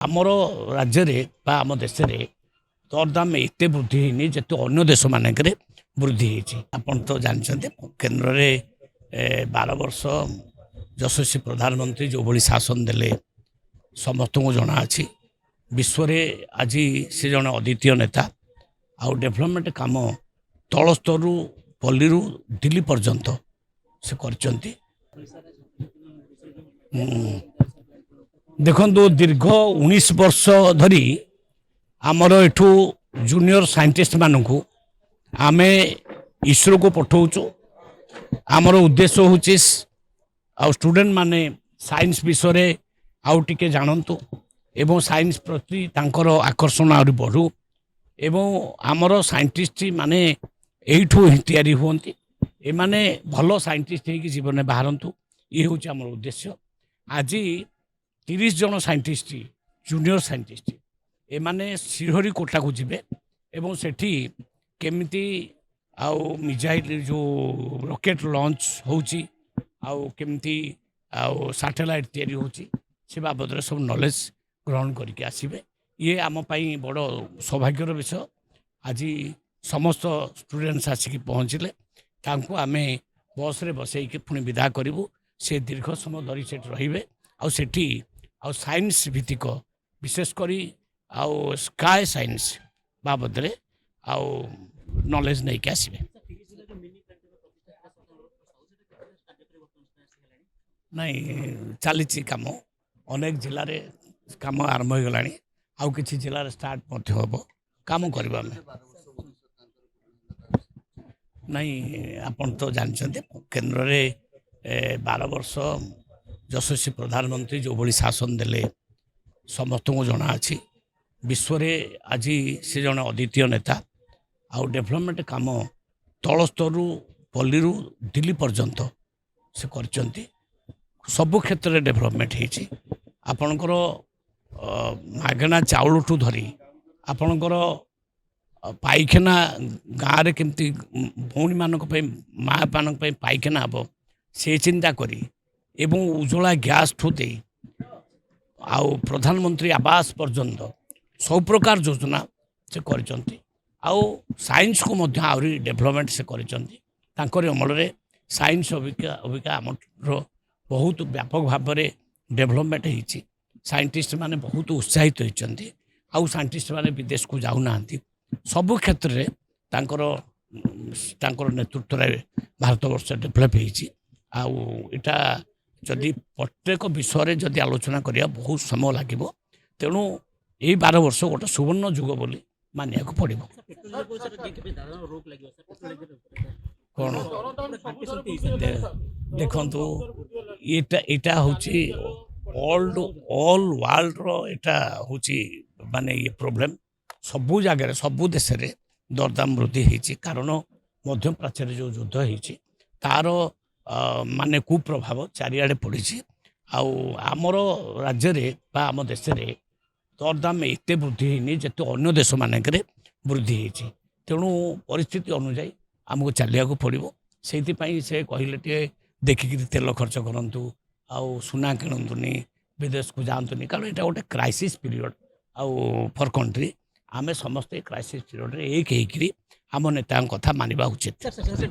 आमर राज्य बा आम देश में दरदाम एत वृद्धि होनी जेतु अन्य देश मानक वृद्धि आपन तो जानते केन्द्र में 12 वर्ष यशस्वी प्रधानमंत्री जो भली शासन देले समस्त को जना अच्छी विश्व आज से जन अद्वितीय नेता आउ डेभलपमेंट काम तल स्तर पल्ली दिल्ली पर्यंत से करचंती। देखो दीर्घ 19 वर्ष धरी आमर एठू जूनियर साइंटिस्ट मानू आमे इसरो को पठाऊचु। आमर उद्देश्य होची आ स्टूडेंट माने साइंस विषय आउ टिके जानतु एवं साइंस प्रति तांकर आकर्षण आहुरी बढ़ू एवं आमर साइंटिस्ट माने एठू तैयारी हुंती ए माने भलो साइंटिस्ट है कि जीवन में बाहरंतु ये हूँ आमर उद्देश्य। आज 30 जन साइंटिस्ट जूनियर साइंटिस्ट ए माने श्रीहरिकोटा को जीवे एवं सेठी केमिति आउ मिसाइल जो रॉकेट लॉन्च होची आउ केमिति आउ सैटेलाइट तैयारी होची से बाबद सब नॉलेज ग्रहण करके आसीबे। ये आम पाई बड़ सौभाग्यर विषय। आज समस्त स्टूडेंट्स आसिक पहुँचले तांको आमे बस रे बसैके पुणी विदा करूँ। से दीर्घ समय धरी से रे आठी आउ साइंस भित्तिक विशेषकर आउ स्काय साइंस बाबद आउ नॉलेज नहीं के आसबे। नहीं चली कम अनेक जिले में कम आरंभ हो गला आउ कि जिले में स्टार्ट हम कम करवा नहीं। आपन तो जानते केन्द्र में 12 वर्ष यशस्वी प्रधानमंत्री जो भली शासन देले समस्त को जना अच्छी विश्व आज से जन अद्वितीय नेता आउ डेभलपमेंट काम तल स्तर पल्ली दिल्ली पर्यंत से करचंती। सबु क्षेत्र में डेभलपमेंट होती आपणकर मागणा चाउल ठू धरी आपणकर पाइखाना गाँव में केमती भौणी मानक माँ मान पाइखाना हम से चिंता करी एवं उज्ज्वला गैस ठू दे आउ प्रधानमंत्री आवास पर्यंत सब प्रकार योजना से करचंती। आउ साइंस को मध्य आहरी डेभलपमेंट से करचंती। अमल रे साइंस अबिका आम बहुत व्यापक भाव में डेभलपमेंट होती। साइंटिस्ट माने बहुत उत्साहित होती आउ साइंटिस्ट माने विदेश को जाऊना सबु क्षेत्र में तांकर नेतृत्व में भारत वर्ष डेभलप होती। आटा जदि प्रत्येक विषय जदि आलोचना करिया बहुत समय लगे तेणु यही 12 वर्ष गोटे सुवर्ण युग बोली मानिया को पड़ो। कौन देखु यहाँ हूँ ऑल वर्ल्ड रोटा हूँ माने ये प्रोब्लेम सबू जगह सबू देश में दरदाम वृद्धि होती कारण मध्य प्राच्य जो युद्ध होती तार माने कुप्रभाव चारिआडे पड़ी। आमर राज्य बा आम देश में दरदाम एत वृद्धि होनी जेतु अन्य देश मानक वृद्धि होती तेणु परिस्थिति अनुजाई आमको चलिया पड़ो। से कहले टे देखिक तेल खर्च करूँ आउ सुना किणुनी विदेश को जातुनी कारण यहाँ गोटे क्राइसिस पीरियड आउ फॉर कंट्री आमे समस्त क्राइसिस पीरियड एक आम नेता कथा मानिबा उचित।